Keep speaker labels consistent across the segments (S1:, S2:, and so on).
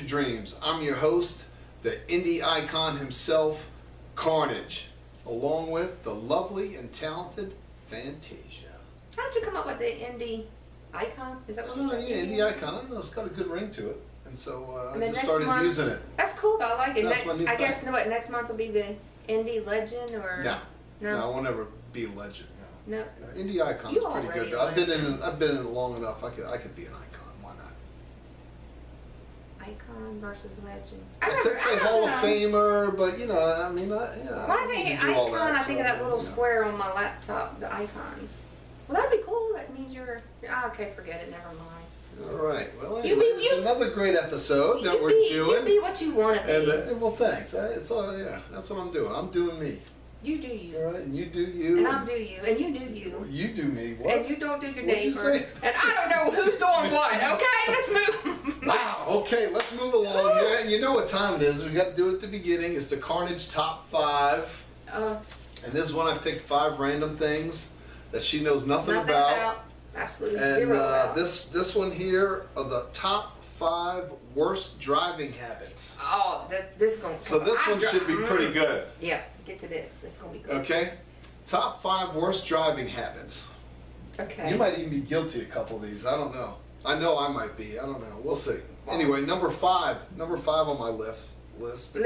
S1: dreams. I'm your host, the indie icon himself, Carnage, along with the lovely and talented Fantasia.
S2: How'd you come up with the indie icon? Is that what you said?
S1: Yeah, indie icon. I don't know, it's got a good ring to it. And so I just started
S2: month,
S1: using it.
S2: That's cool though, I like it.
S1: That's my new
S2: I
S1: thing.
S2: guess what, next month will be the indie legend or
S1: No, I won't ever be a legend.
S2: No.
S1: Indie icon is pretty good. I've been in it long enough. I could be an icon. Why not?
S2: Icon versus legend.
S1: I could say Hall of Famer, but you know, I mean,
S2: When I think icon, I think of that little square on my laptop, the icons. Well, that'd be cool. That means you're okay. Forget it. Never mind.
S1: All right. Well, anyway, it's another great episode that we're doing.
S2: You be what you want to be.
S1: And well, thanks. It's all that's what I'm doing. I'm doing me.
S2: You do you.
S1: All right, and you do you.
S2: And I'll do you. And you do you.
S1: You do me. What?
S2: And you don't do your
S1: What'd you
S2: neighbor.
S1: say?
S2: And I don't know who's doing what. Okay, let's move.
S1: Wow. Okay, let's move along here. You know what time it is. We got to do it at the beginning. It's the Carnage Top 5. And this is when I picked 5 random things that she knows nothing about.
S2: Absolutely
S1: and
S2: zero about.
S1: this one here are the top 5 worst driving habits.
S2: Oh, this is going to
S1: So this one should be pretty good.
S2: Yeah, get to this. This is going to be good.
S1: Okay. Top 5 worst driving habits.
S2: Okay.
S1: You might even be guilty of a couple of these. I don't know. I know I might be. I don't know. We'll see. Anyway, number 5 on my list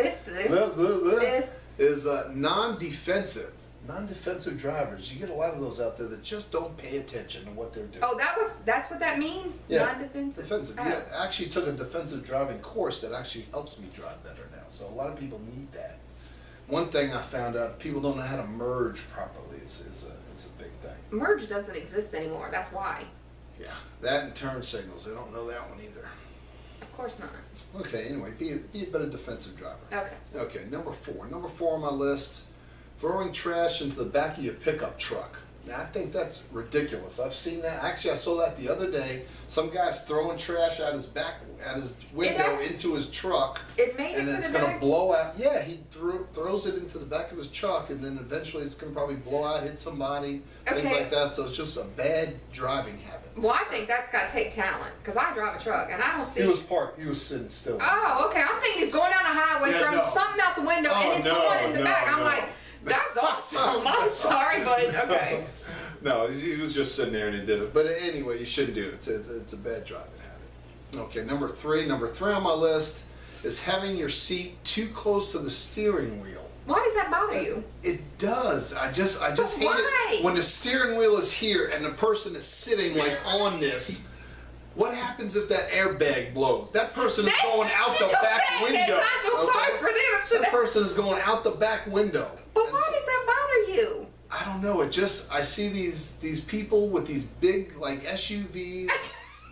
S1: is non-defensive. Non-defensive drivers. You get a lot of those out there that just don't pay attention to what they're doing.
S2: Oh, that's what that means?
S1: Yeah.
S2: Non-defensive?
S1: Defensive.
S2: Oh.
S1: Yeah, I actually took a defensive driving course that actually helps me drive better now. So a lot of people need that. One thing I found out, people don't know how to merge properly is a big thing.
S2: Merge doesn't exist anymore. That's why.
S1: Yeah, that and turn signals. They don't know that one either.
S2: Of course not.
S1: Okay, anyway, be a better defensive driver.
S2: Okay.
S1: Okay, number 4. Number 4 on my list, throwing trash into the back of your pickup truck. Now, I think that's ridiculous. I've seen that. Actually, I saw that the other day. Some guy's throwing trash out his window into his truck.
S2: It made it to the back?
S1: And it's going to blow out. Yeah, he throws it into the back of his truck, and then eventually it's going to probably blow out, hit somebody, things like that. So it's just a bad driving habit.
S2: Well, I think that's got to take talent, because I drive a truck, and I don't see...
S1: He was parked. He was sitting still.
S2: Oh, okay. I'm thinking he's going down the highway, throwing something out the window, and it's going in the back. I'm like... That's awesome. I'm sorry, but okay.
S1: No, he was just sitting there and he did it. But anyway, you shouldn't do it. It's a bad driving habit. Okay, number 3 on my list is having your seat too close to the steering wheel.
S2: Why does that bother you?
S1: It does. I just hate it when the steering wheel is here and the person is sitting like on this. What happens if that airbag blows? That person is going out the back window.
S2: I feel sorry for them.
S1: That person is going out the back window.
S2: But why does that bother you?
S1: I don't know. I see these people with these big like SUVs.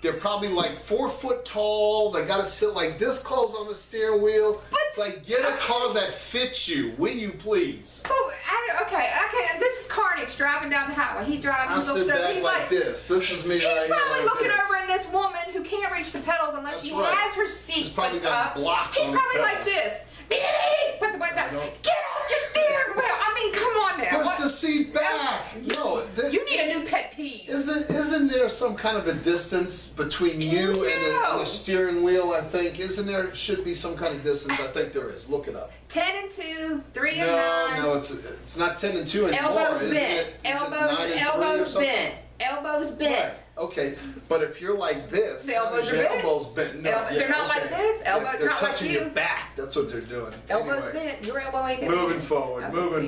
S1: They're probably like 4 foot tall. They gotta sit like this close on the steering wheel. It's like, get a car that fits you, will you please?
S2: Oh, okay. This is Carnage driving down the highway. He driving.
S1: I sit back like this. This is me.
S2: He's probably looking over at this woman who can't reach the pedals unless she has her seat.
S1: She's probably got blocks on
S2: He's
S1: the
S2: probably
S1: pedals.
S2: like this. Put the weight back. Get off your steering wheel. I mean, come on now.
S1: Push the seat back. No,
S2: you need a new pet peeve.
S1: Isn't there some kind of a distance between you and a steering wheel? I think should be some kind of distance. I think there is. Look it up.
S2: 10 and 2, 3 and 9.
S1: No, it's not 10 and 2 anymore.
S2: Elbows bent. Elbows bent. Elbows bent.
S1: Right. Okay, but if you're like this,
S2: the elbows are
S1: your
S2: bent.
S1: elbows bent. No,
S2: they're not like this. Elbows
S1: they're
S2: not
S1: touching
S2: like you.
S1: your back. That's what they're doing.
S2: Elbows
S1: anyway,
S2: bent. Your elbow ain't bent.
S1: Moving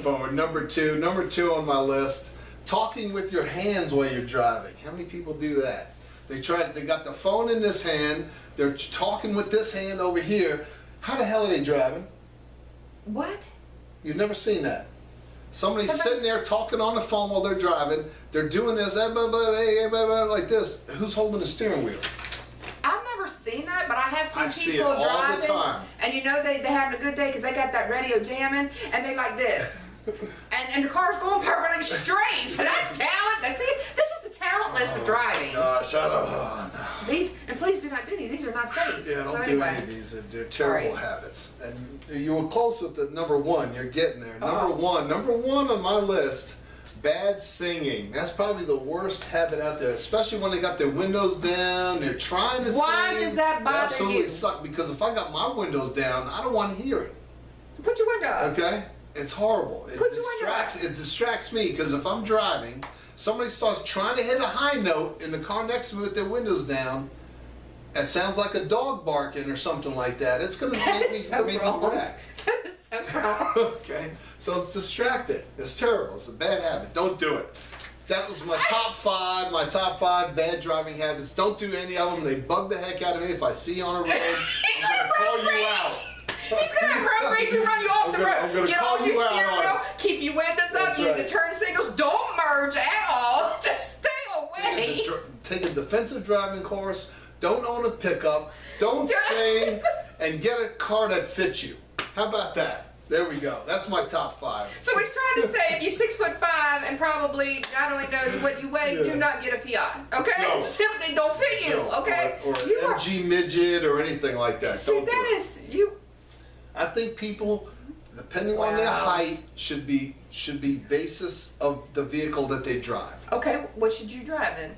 S1: forward. Number two on my list. Talking with your hands while you're driving. How many people do that? They got the phone in this hand. They're talking with this hand over here. How the hell are they driving?
S2: What?
S1: You've never seen that. Somebody's sitting there talking on the phone while they're driving. They're doing this like this. Who's holding the steering wheel?
S2: I've never seen that, but I have seen
S1: people
S2: driving.
S1: all the time.
S2: And you know they having a good day because they got that radio jamming and they like this. and the car's going perfectly straight. So that's talent. See, this is the talent list of driving.
S1: Gosh, I don't know.
S2: These, and please do not do these. These are not safe.
S1: Yeah, don't do any of these. They're terrible habits. And you were close with the number 1. You're getting there. Number one on my list Bad singing. That's probably the worst habit out there, especially when they got their windows down, they're trying to sing.
S2: Why does that bother you?
S1: Absolutely suck, because if I got my windows down, I don't want to hear it.
S2: Put your window up.
S1: Okay? It's horrible.
S2: It
S1: distracts me, because if I'm driving, somebody starts trying to hit a high note in the car next to me with their windows down. It sounds like a dog barking or something like that. It's going to make me wreck.
S2: That is so wrong.
S1: Okay, so it's distracting. It's terrible. It's a bad habit. Don't do it. That was my top 5. My top 5 bad driving habits. Don't do any of them. They bug the heck out of me. If I see you on a road, I'm going to call you out.
S2: He's going to road rage and run you off the road. Get on your steering wheel. Keep your windows up. Use the turn signals. Don't merge at all. Just stay away.
S1: Take a defensive driving course. Don't own a pickup. Don't sing. And get a car that fits you. How about that? There we go. That's my top 5.
S2: So he's trying to say, if you're 6'5" and probably God only knows what you weigh, do not get a Fiat. Okay?
S1: No.
S2: Simply don't fit you. Okay?
S1: Or an MG midget or anything like that.
S2: See,
S1: don't
S2: that
S1: do
S2: is you.
S1: I think people, depending on their height, should be basis of the vehicle that they drive.
S2: Okay, what should you drive then?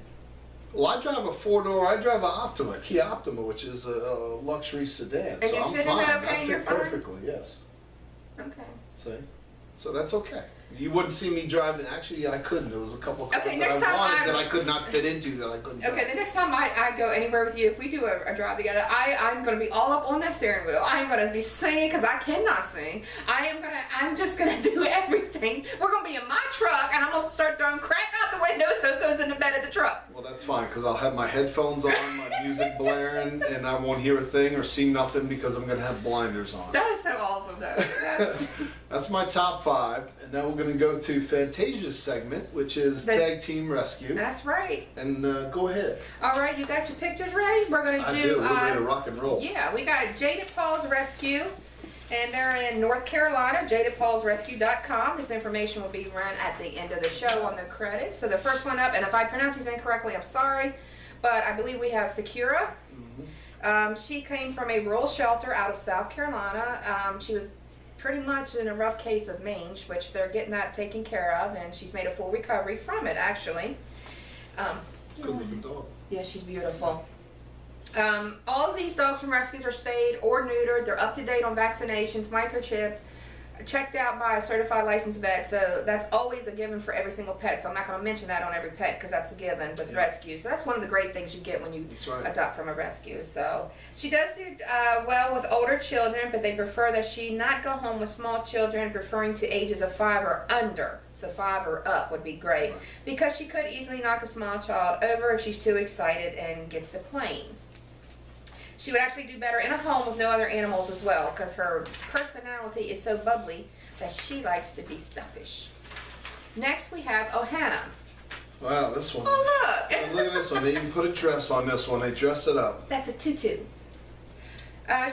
S1: Well, I drive a 4-door. I drive an Optima, Kia Optima, which is a luxury sedan.
S2: And
S1: so
S2: you
S1: I'm
S2: fit in
S1: fine.
S2: okay,
S1: I
S2: you're
S1: fit
S2: fine?
S1: perfectly. Yes.
S2: Okay.
S1: See, so that's okay. You wouldn't see me driving. Actually, I couldn't. There was a couple of cars that I wanted that I could not fit into that I couldn't drive.
S2: Okay, the next time I go anywhere with you, if we do a drive together, I'm going to be all up on that steering wheel. I'm going to be singing because I cannot sing. I'm just going to do everything. We're going to be in my truck, and I'm going to start throwing crap out the window so it goes in the bed of the truck.
S1: Well, that's fine, because I'll have my headphones on, my music blaring, and I won't hear a thing or see nothing because I'm going to have blinders on.
S2: That is so awesome, though.
S1: That's my top 5, and now we're going to go to Fantasia's segment, which is Tag Team Rescue.
S2: That's right.
S1: And go ahead.
S2: All right, you got your pictures ready? We're going to do...
S1: We're ready to rock and roll.
S2: Yeah, we got Jaded Paul's Rescue, and they're in North Carolina, jadedpaulsrescue.com. This information will be run at the end of the show on the credits. So the first one up, and if I pronounce these incorrectly, I'm sorry, but I believe we have Sakura. Mm-hmm. She came from a rural shelter out of South Carolina. She was pretty much in a rough case of mange, which they're getting that taken care of, and she's made a full recovery from it, actually.
S1: Good looking dog.
S2: Yeah, she's beautiful. All of these dogs from rescues are spayed or neutered. They're up to date on vaccinations, microchipped, checked out by a certified licensed vet. So that's always a given for every single pet. So I'm not going to mention that on every pet because that's a given with rescue. So that's one of the great things you get when you adopt from a rescue. So she does do well with older children, but they prefer that she not go home with small children, preferring to ages of 5 or under. So 5 or up would be great because she could easily knock a small child over if she's too excited and gets the plane. She would actually do better in a home with no other animals as well because her personality is so bubbly that she likes to be selfish. Next we have Ohana.
S1: Wow, this one.
S2: Oh, look.
S1: Look at this one. They even put a dress on this one. They dress it up.
S2: That's a tutu.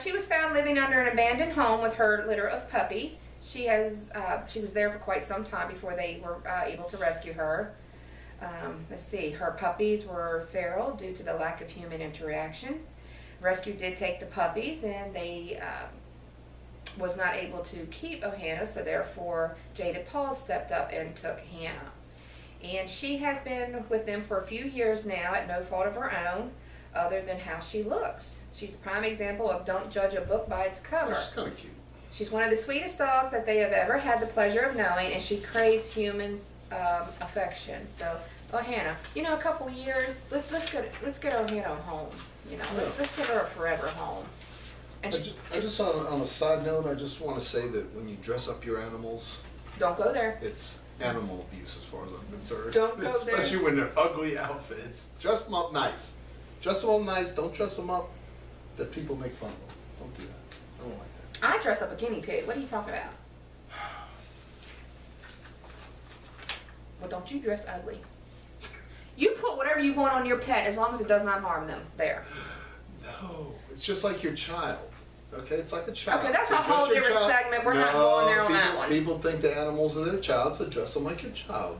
S2: She was found living under an abandoned home with her litter of puppies. She was there for quite some time before they were able to rescue her. Let's see. Her puppies were feral due to the lack of human interaction. Rescue did take the puppies, and they was not able to keep Ohana, so therefore Jaded Paul stepped up and took Hannah. And she has been with them for a few years now at no fault of her own, other than how she looks. She's a prime example of don't judge a book by its cover.
S1: She's kind of cute.
S2: She's one of the sweetest dogs that they have ever had the pleasure of knowing, and she craves humans' affection. So, Ohana, you know, a couple years, let's get Ohana home. You know, let's give her a forever home. And
S1: I just on a side note, I just want to say that when you dress up your animals,
S2: don't go there.
S1: It's animal abuse as far as I'm concerned.
S2: Don't go there.
S1: Especially when they're ugly outfits. Dress them up nice. Dress them up nice. Don't dress them up that people make fun of. Don't do that. I don't like that.
S2: I dress up a guinea pig. What are you talking about? Well, don't you dress ugly. You put whatever you want on your pet as long as it does not harm them. There.
S1: No, it's just like your child. Okay, it's like a child.
S2: Okay, that's a whole different segment. We're not going there on that one.
S1: People think the animals are their child, so dress them like your child.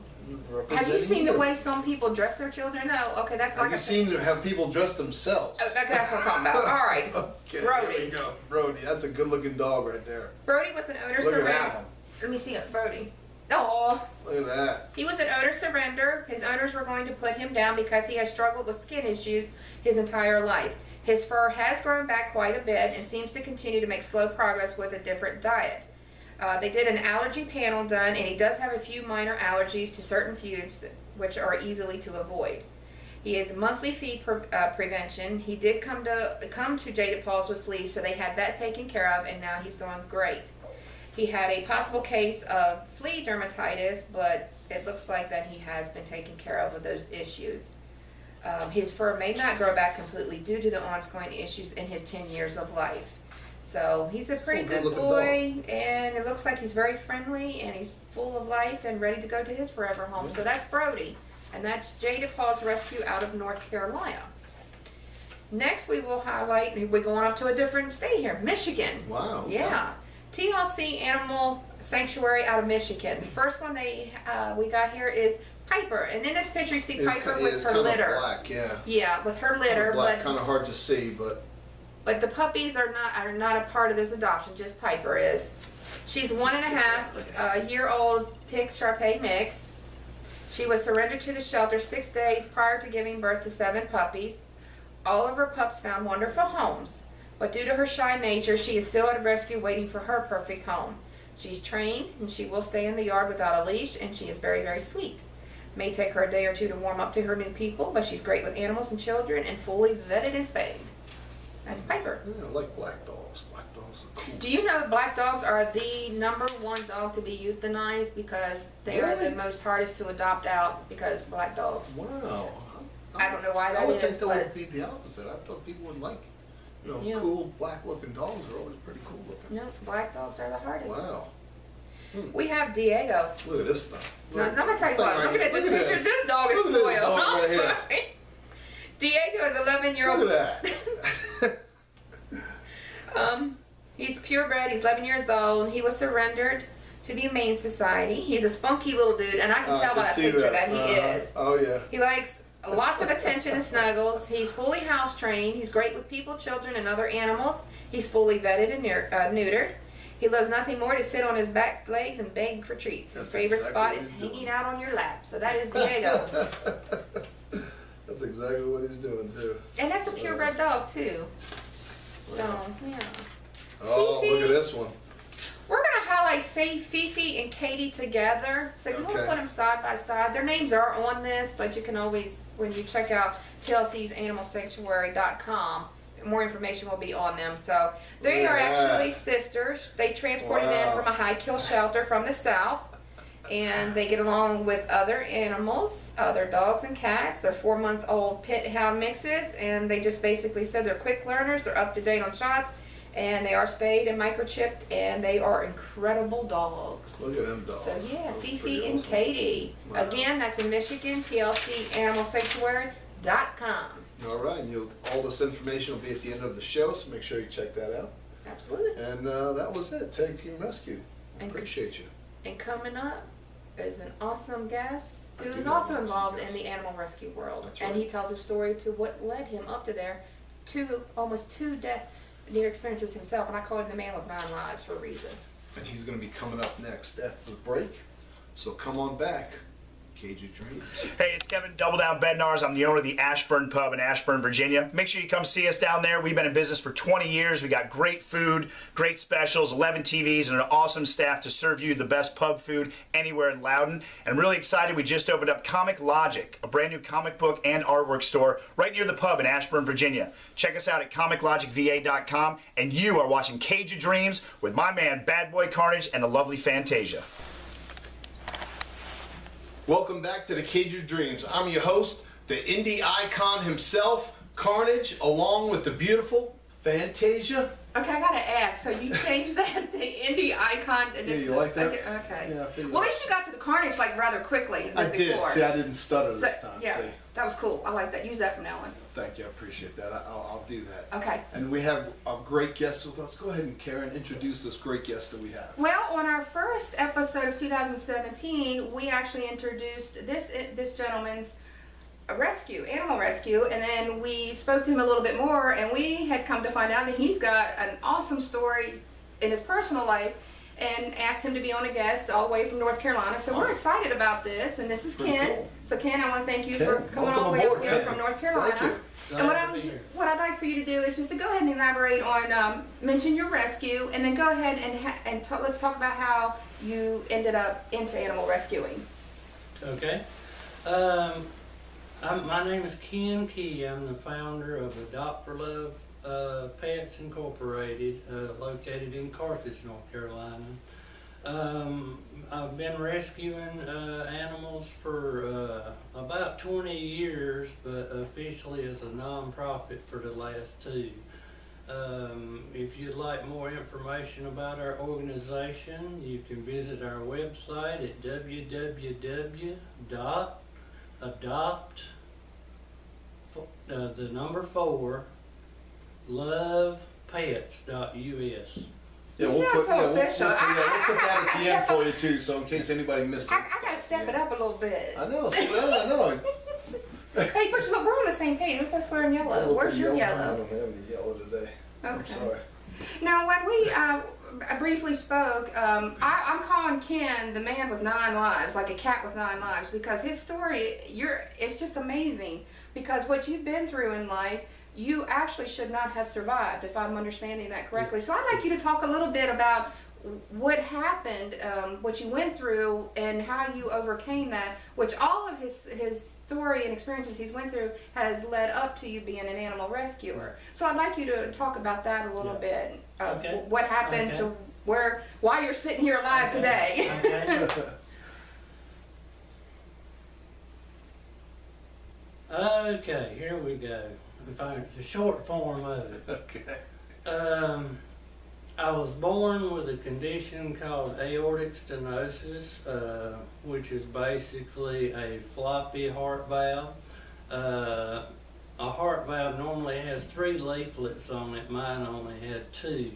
S2: Have you seen the way some people dress their children? No. Okay, that's like.
S1: Have you seen how people dress themselves?
S2: Okay, that's what I'm talking about. All right.
S1: Okay,
S2: Brody.
S1: There we go. Brody, that's a good-looking dog right there.
S2: Brody was an owner.
S1: Look at that one.
S2: Let me see it, Brody. Oh.
S1: Look at that.
S2: He was an owner surrender. His owners were going to put him down because he has struggled with skin issues his entire life. His fur has grown back quite a bit and seems to continue to make slow progress with a different diet. They did an allergy panel done, and he does have a few minor allergies to certain foods which are easily to avoid. He has monthly feed prevention. He did come to Jaded Paws with fleas, so they had that taken care of, and now he's doing great. He had a possible case of flea dermatitis, but it looks like that he has been taken care of with those issues. His fur may not grow back completely due to the ongoing issues in his 10 years of life. So he's a pretty good boy, and it looks like he's very friendly, and he's full of life and ready to go to his forever home. So that's Brody, and that's Jaded Paws Rescue out of North Carolina. Next, we will highlight, we're going up to a different state here, Michigan.
S1: Wow. Okay.
S2: Yeah. TLC Animal Sanctuary out of Michigan. The first one we got here is Piper, and in this picture you see Piper with her litter.
S1: Black, yeah.
S2: Yeah, with her litter.
S1: Black, kind of hard to see, but
S2: the puppies are not a part of this adoption. Just Piper is. She's 1.5 year old pig Shar-Pei mix. She was surrendered to the shelter 6 days prior to giving birth to 7 puppies. All of her pups found wonderful homes, but due to her shy nature, she is still at a rescue waiting for her perfect home. She's trained, and she will stay in the yard without a leash, and she is very, very sweet. May take her a day or two to warm up to her new people, but she's great with animals and children and fully vetted and spayed. That's Piper.
S1: Yeah, I like black dogs. Black dogs are cool.
S2: Do you know black dogs are the #1 dog to be euthanized because they are the most hardest to adopt out because black dogs?
S1: Wow.
S2: I don't know why that is.
S1: I would think that would be the opposite. I thought people would like, cool black looking dogs are always pretty cool looking.
S2: No, black dogs are the hardest.
S1: Wow.
S2: We have Diego.
S1: Look at this stuff.
S2: Now, I'm going to tell you what, look at this picture. This dog is spoiled. I'm sorry. Diego is 11-year-old.
S1: Look at that.
S2: He's purebred. He's 11 years old. He was surrendered to the Humane Society. He's a spunky little dude, and I can tell by that picture that he is.
S1: Oh, yeah.
S2: He likes lots of attention and snuggles. He's fully house trained. He's great with people, children, and other animals. He's fully vetted and neutered. He loves nothing more to sit on his back legs and beg for treats. His favorite spot is hanging out on your lap. So that is Diego.
S1: That's exactly what he's doing, too.
S2: And that's a purebred dog, too. So, yeah.
S1: Oh,
S2: Fifi.
S1: look at this one.
S2: We're going to highlight Fifi and Katie together. So you want to put them side by side. Their names are on this, but you can always, when you check out TLC's animalsanctuary.com, more information will be on them. So they are actually sisters. They transported in from a high-kill shelter from the south, and they get along with other animals, other dogs and cats. They're 4-month-old pit hound mixes, and they just basically said they're quick learners. They're up to date on shots, and they are spayed and microchipped, and they are incredible dogs.
S1: Look at them dogs.
S2: So yeah, Fifi and Katie. Wow. Again, that's in Michigan, TLCAnimalSanctuary.com.
S1: All right, and all this information will be at the end of the show, so make sure you check that out.
S2: Absolutely.
S1: And that was it, Tag Team Rescue. Appreciate you.
S2: And coming up is an awesome guest who is also involved in the animal rescue world. That's right. And he tells a story to what led him up to there, almost two near experiences himself, and I call him the man with 9 lives for a reason.
S1: And he's going to be coming up next after the break, so come on back. Cage of Dreams.
S3: Hey, it's Kevin, Double Down Bednars. I'm the owner of the Ashburn Pub in Ashburn, Virginia. Make sure you come see us down there. We've been in business for 20 years. We got great food, great specials, 11 TVs, and an awesome staff to serve you the best pub food anywhere in Loudoun. And I'm really excited. We just opened up Comic Logic, a brand new comic book and artwork store right near the pub in Ashburn, Virginia. Check us out at comiclogicva.com. And you are watching Cage of Dreams with my man, Bad Boy Carnage, and the lovely Fantasia.
S1: Welcome back to the Cage of Dreams. I'm your host, the indie icon himself, Carnage, along with the beautiful Fantasia.
S2: Okay, I gotta ask. So you changed that to indie icon? And
S1: Yeah, you like that?
S2: Okay.
S1: Yeah,
S2: Well, at least you got to the Carnage like rather quickly than
S1: did.
S2: before.
S1: See, I didn't stutter this time.
S2: Yeah,
S1: See?
S2: that was cool. I like that. Use that from now on.
S1: Thank you. I appreciate that. I'll do that.
S2: Okay.
S1: And we have a great guest with us. Go ahead and, Karen, introduce this great guest that we have.
S2: Well, on our first episode of 2017, we actually introduced this gentleman's animal rescue, and then we spoke to him a little bit more, and we had come to find out that he's got an awesome story in his personal life, and asked him to be on a guest all the way from North Carolina. So we're excited about this. And this is
S1: Pretty
S2: Ken.
S1: cool.
S2: So Ken, I want to thank you
S1: Ken,
S2: for coming all the way
S1: welcome
S2: up
S1: aboard,
S2: here
S1: Ken.
S2: from North Carolina.
S1: Thank you.
S2: And
S4: Glad to be here.
S2: what I'd like for you to do is just to go ahead and elaborate on, mention your rescue, and then go ahead and let's talk about how you ended up into animal rescuing.
S4: Okay. My name is Ken Key. I'm the founder of Adopt for Love Pets Incorporated, located in Carthage, North Carolina. I've been rescuing animals for about 20 years, but officially as a non-profit for the last 2. If you'd like more information about our organization, you can visit our website at www.adopt4lovepets.us.
S1: Yeah,
S2: You
S1: we'll
S2: sound
S1: put,
S2: so
S1: yeah, we'll
S2: official.
S1: put that at the end
S2: I-
S1: for you too, so in case anybody missed it.
S2: I gotta step it up a little bit.
S1: I know, so, I know.
S2: Hey, but look, we're on the same page. We're both wearing yellow. Where's your
S1: I
S2: yellow?
S1: don't have any yellow today. I'm
S2: Okay.
S1: sorry.
S2: Now, when we briefly spoke, I'm calling Ken the man with 9 lives, like a cat with 9 lives, because his story, it's just amazing. Because what you've been through in life, you actually should not have survived, if I'm understanding that correctly. So I'd like you to talk a little bit about what happened, what you went through, and how you overcame that, which all of his story and experiences he's went through has led up to you being an animal rescuer. So I'd like you to talk about that a little bit, of
S4: Okay.
S2: what happened to why you're sitting here alive today.
S4: Okay. Okay, here we go. It's a short form of it.
S1: Okay.
S4: I was born with a condition called aortic stenosis, which is basically a floppy heart valve. A heart valve normally has 3 leaflets on it. Mine only had 2.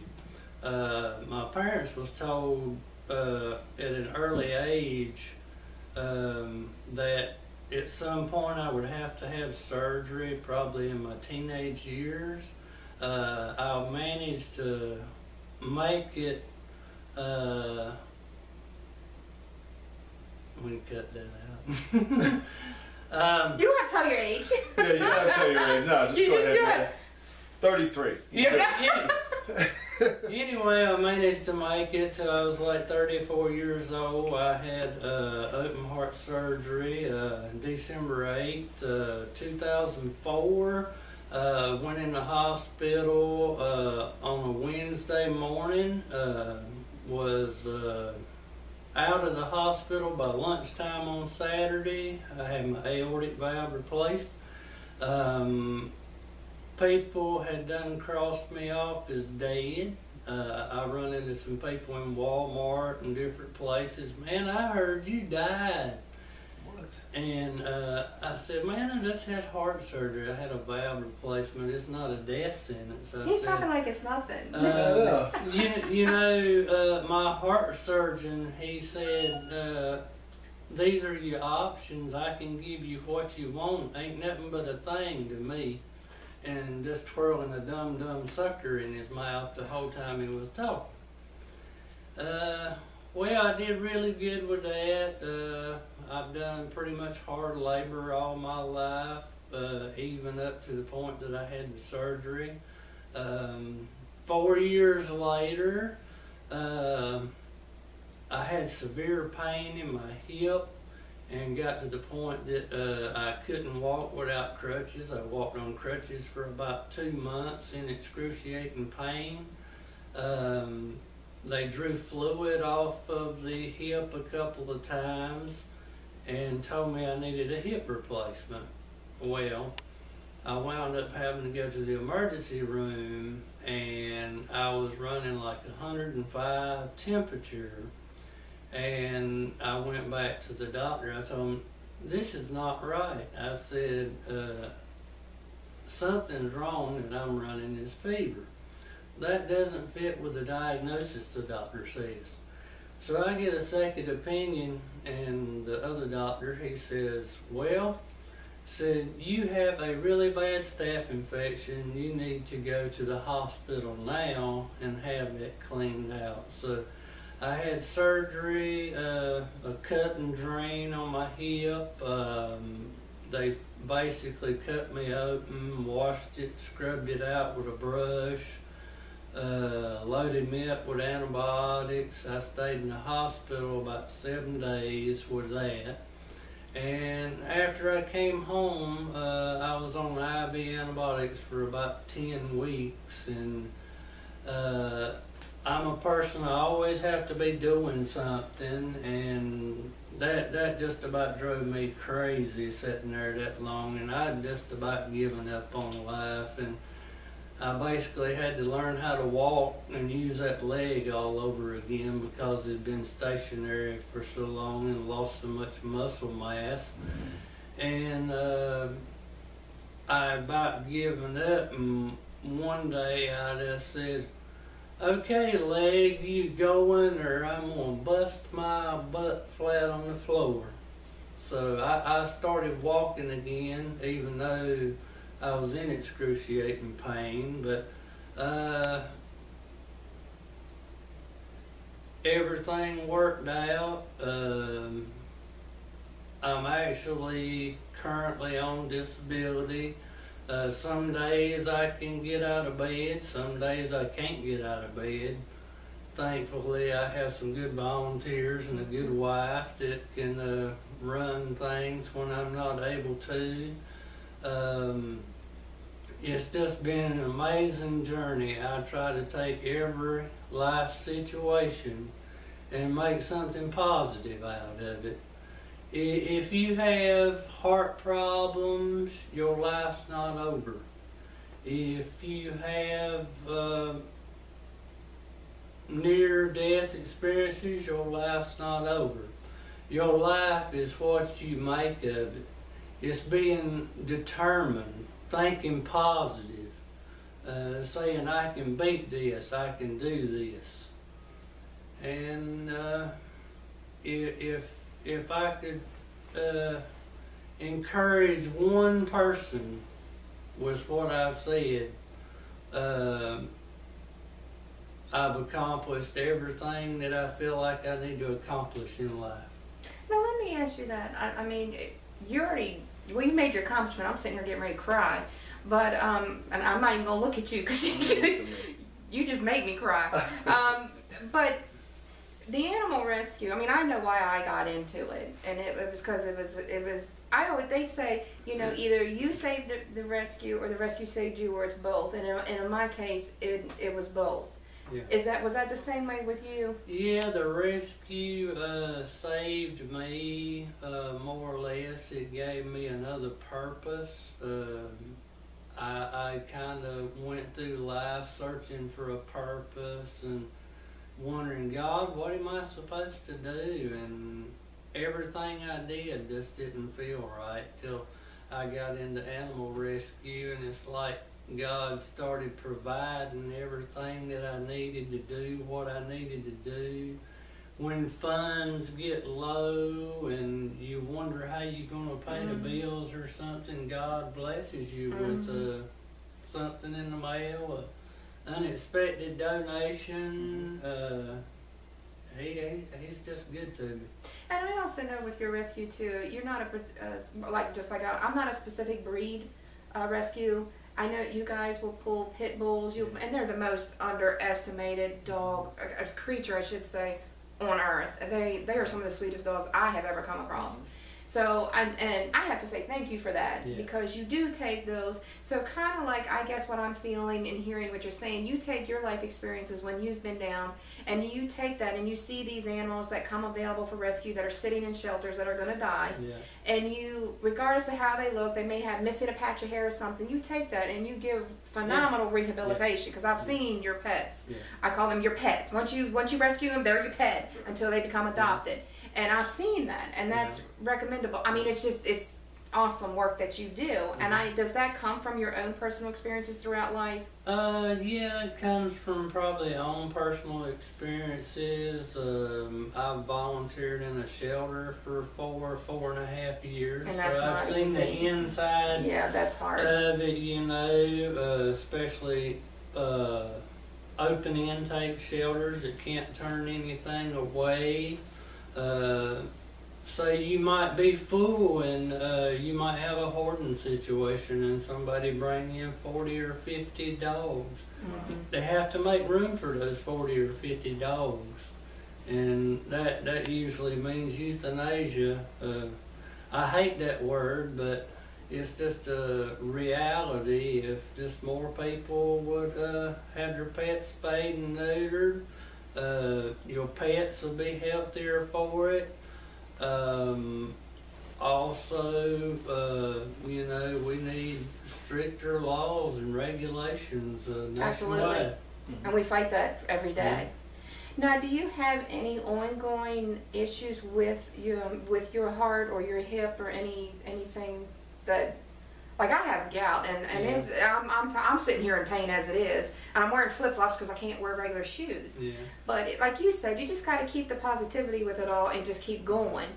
S4: My parents was told at an early age that at some point I would have to have surgery, probably in my teenage years. I managed to make it, we can cut that out.
S2: You don't have to tell your age.
S1: Yeah, you gotta tell your age. No, just go ahead, man. 33.
S4: Anyway, I managed to make it till I was like 34 years old. I had open heart surgery December 8th, 2004. Went in the hospital on a Wednesday morning. Was out of the hospital by lunchtime on Saturday. I had my aortic valve replaced. People had done crossed me off as dead. I run into some people in Walmart and different places. Man, I heard you died.
S1: What?
S4: And I said, man, I just had heart surgery. I had a valve replacement. It's not a death sentence.
S2: He's talking like it's nothing.
S4: My heart surgeon, he said, these are your options. I can give you what you want. Ain't nothing but a thing to me. And just twirling a dum-dum sucker in his mouth the whole time he was talking. Well, I did really good with that. I've done pretty much hard labor all my life, even up to the point that I had the surgery. 4 years later, I had severe pain in my hip and got to the point that I couldn't walk without crutches. I walked on crutches for about 2 months in excruciating pain. They drew fluid off of the hip a couple of times and told me I needed a hip replacement. Well, I wound up having to go to the emergency room, and I was running like 105 temperature. And I went back to the doctor. I told him, this is not right. I said, something's wrong and I'm running this fever. That doesn't fit with the diagnosis, the doctor says. So I get a second opinion, and the other doctor, he says, well, said, you have a really bad staph infection. You need to go to the hospital now and have it cleaned out. So I had surgery, a cut and drain on my hip. They basically cut me open, washed it, scrubbed it out with a brush, loaded me up with antibiotics. I stayed in the hospital about 7 days with that. And after I came home, I was on IV antibiotics for about 10 weeks. And I'm a person, I always have to be doing something, and that just about drove me crazy sitting there that long, and I'd just about given up on life. And I basically had to learn how to walk and use that leg all over again because it'd been stationary for so long and lost so much muscle mass. And I about given up, and one day I just said, "Okay, leg, you going, or I'm gonna bust my butt flat on the floor." So I started walking again, even though I was in excruciating pain, but everything worked out. I'm actually currently on disability. Some days I can get out of bed, some days I can't get out of bed. Thankfully, I have some good volunteers and a good wife that can run things when I'm not able to. It's just been an amazing journey. I try to take every life situation and make something positive out of it. If you have heart problems, your life's not over. If you have near-death experiences, your life's not over. Your life is what you make of it. It's being determined, thinking positive, saying I can beat this, I can do this. And if I could encourage one person with what I've said, I've accomplished everything that I feel like I need to accomplish in life.
S2: Now let me ask you that. I mean, you made your accomplishment. I'm sitting here getting ready to cry, but and I'm not even gonna look at you because you just made me cry. But the animal rescue, I mean, I know why I got into it, and it was because it was. They say, you know, either you saved the rescue or the rescue saved you, or it's both. And in my case, it was both. Yeah. Was that the same way with you? Yeah,
S4: the rescue saved me more or less. It gave me another purpose. I kind of went through life searching for a purpose and wondering, God, what am I supposed to do? And everything I did just didn't feel right till I got into animal rescue, and it's like God started providing everything that I needed to do, what I needed to do. When funds get low and you wonder how you're going to pay the bills or something, God blesses you with something in the mail, an unexpected donation. He's just good to me.
S2: And I also know with your rescue too, you're not I'm not a specific breed rescue. I know you guys will pull pit bulls, and they're the most underestimated dog, creature I should say, on earth. They are some of the sweetest dogs I have ever come across. So, and I have to say thank you for that, because you do take those. So kind of like, I guess what I'm feeling and hearing what you're saying, you take your life experiences when you've been down, and you take that and you see these animals that come available for rescue that are sitting in shelters that are going to die. And you, regardless of how they look, they may have missing a patch of hair or something, you take that and you give phenomenal rehabilitation, because I've seen your pets. I call them your pets. Once you rescue them, they're your pet until they become adopted. And I've seen that, and that's recommendable. I mean, it's awesome work that you do. And does that come from your own personal experiences throughout life?
S4: Yeah, it comes from probably own personal experiences. I've volunteered in a shelter for 4.5 years.
S2: And that's
S4: so
S2: not
S4: I've seen
S2: easy.
S4: The inside
S2: that's hard.
S4: of it, you know, especially open intake shelters that can't turn anything away. Say you might be full and you might have a hoarding situation and somebody bring in 40 or 50 dogs. They have to make room for those 40 or 50 dogs. And that usually means euthanasia. I hate that word, but it's just a reality. If just more people would have their pets spayed and neutered, your pets will be healthier for it. Also, you know, we need stricter laws and regulations.
S2: Absolutely. And we fight that every day. Now, do you have any ongoing issues with your heart or your hip or anything that, like I have gout and it's, I'm sitting here in pain as it is, and I'm wearing flip flops because I can't wear regular shoes. But like you said, you just got to keep the positivity with it all and just keep going.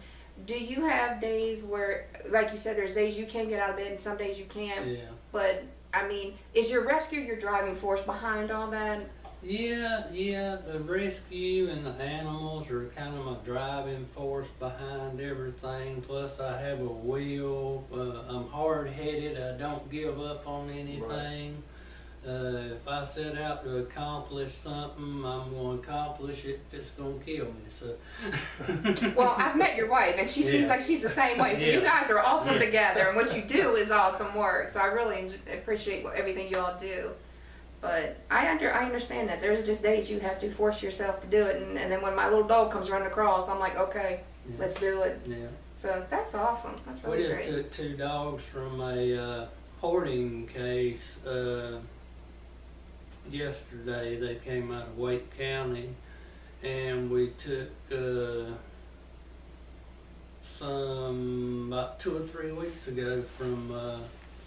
S2: Do you have days where, like you said, there's days you can get out of bed and some days you can't? But I mean, is your rescue your driving force behind all that?
S4: Yeah, the rescue and the animals are kind of my driving force behind everything. Plus I have a will. I'm hard-headed. I don't give up on anything. If I set out to accomplish something, I'm going to accomplish it if it's going to kill me. So.
S2: Well, I've met your wife, and she seems like she's the same way. So you guys are awesome together, and what you do is awesome work. So I really appreciate everything you all do. But I understand that there's just days you have to force yourself to do it, and then when my little dog comes running across, I'm like, okay, let's do it. So that's awesome. That's really great.
S4: We just took 2 dogs from a hoarding case yesterday. They came out of Wake County, and we took some about 2 or 3 weeks ago from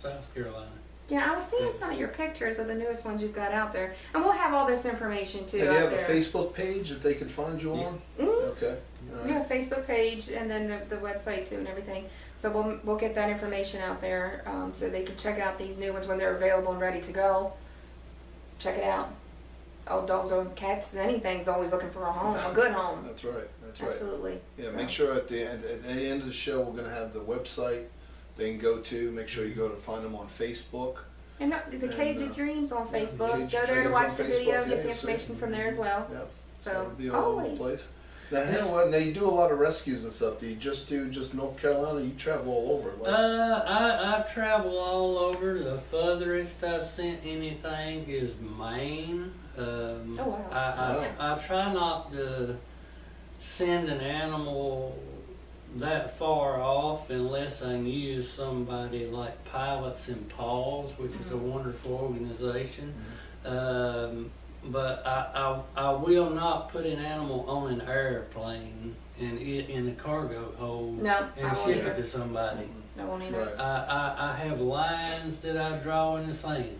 S4: South Carolina.
S2: Yeah, I was seeing some of your pictures of the newest ones you've got out there, and we'll have all this information too.
S1: And you have a Facebook page that they can find you on? Okay.
S2: We have a Facebook page and then the website too and everything. So we'll get that information out there so they can check out these new ones when they're available and ready to go. Check it out. Old dogs, old cats, anything's always looking for a home, a good home.
S1: That's right. That's right.
S2: Absolutely.
S1: Yeah,
S2: so.
S1: Make sure at the end of the show we're going to have the website they can go to. Make sure you go to find them on Facebook.
S2: And the Cage of Dreams on Facebook. Go there to watch the video and get the information from there as well.
S1: Yep.
S2: So
S1: it'll be all over the place. Now, you know what? Now you do a lot of rescues and stuff. Do you just do North Carolina? You travel all over. Like...
S4: I travel all over. The furthest I've sent anything is Maine. I try not to send an animal that far off unless I can use somebody like Pilots and Paws, which is a wonderful organization. But I will not put an animal on an airplane and in a cargo hold and ship it to somebody.
S2: I won't either.
S1: Right.
S4: I have lines that I draw in the sand.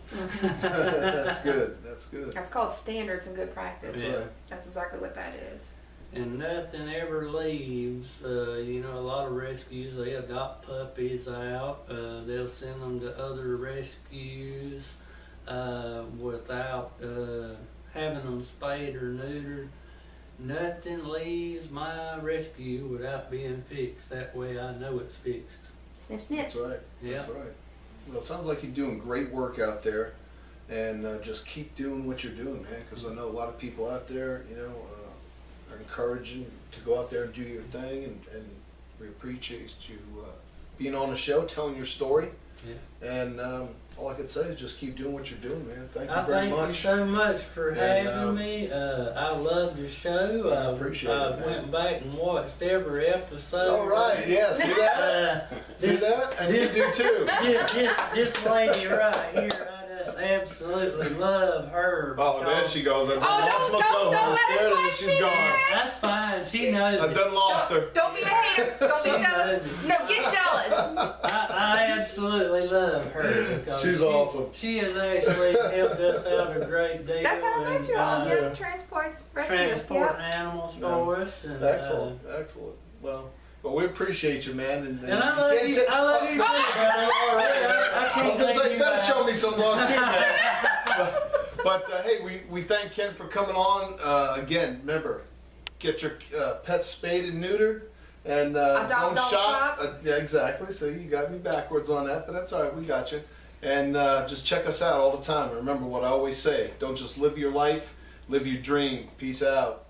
S1: That's good. That's good.
S2: That's called standards and good practice.
S1: That's right.
S2: That's exactly what that is.
S4: And nothing ever leaves. You know, a lot of rescues, they adopt puppies out. They'll send them to other rescues without having them spayed or neutered. Nothing leaves my rescue without being fixed. That way I know it's fixed.
S2: Snip, snip.
S1: That's right.
S4: Yeah.
S1: That's right. Well, it sounds like you're doing great work out there, and just keep doing what you're doing, man. Because I know a lot of people out there, you know, are encouraging to go out there and do your thing, and we appreciate you being on the show, telling your story. Yeah. And all I could say is just keep doing what you're doing, man. Thank you very much.
S4: Thank you so much for having me. I love the show.
S1: I appreciate it.
S4: I went back and watched every episode.
S1: All right, yeah, see that? See that? And you do too.
S4: This lady right here, I just absolutely love her.
S1: Oh, there she goes. I lost my
S2: co-host.
S1: She's gone.
S4: That's fine. She knows.
S1: I done lost her.
S2: Don't be a hater. Don't be jealous. No, get jealous.
S4: I absolutely love her because
S1: she's awesome.
S4: She has actually helped us out a great deal.
S2: That's how I met you all. Transporting
S4: animals for us. And,
S1: excellent, excellent. Well, we appreciate you, man. And
S4: I love you. I love you too, brother.
S1: I was gonna say, you better show me some love too, man. But hey, we thank Ken for coming on. Again, remember, get your pets spayed and neutered. And don't shop. Yeah, exactly. So you got me backwards on that, but that's all right. We got you. And just check us out all the time. Remember what I always say. Don't just live your life, live your dream. Peace out.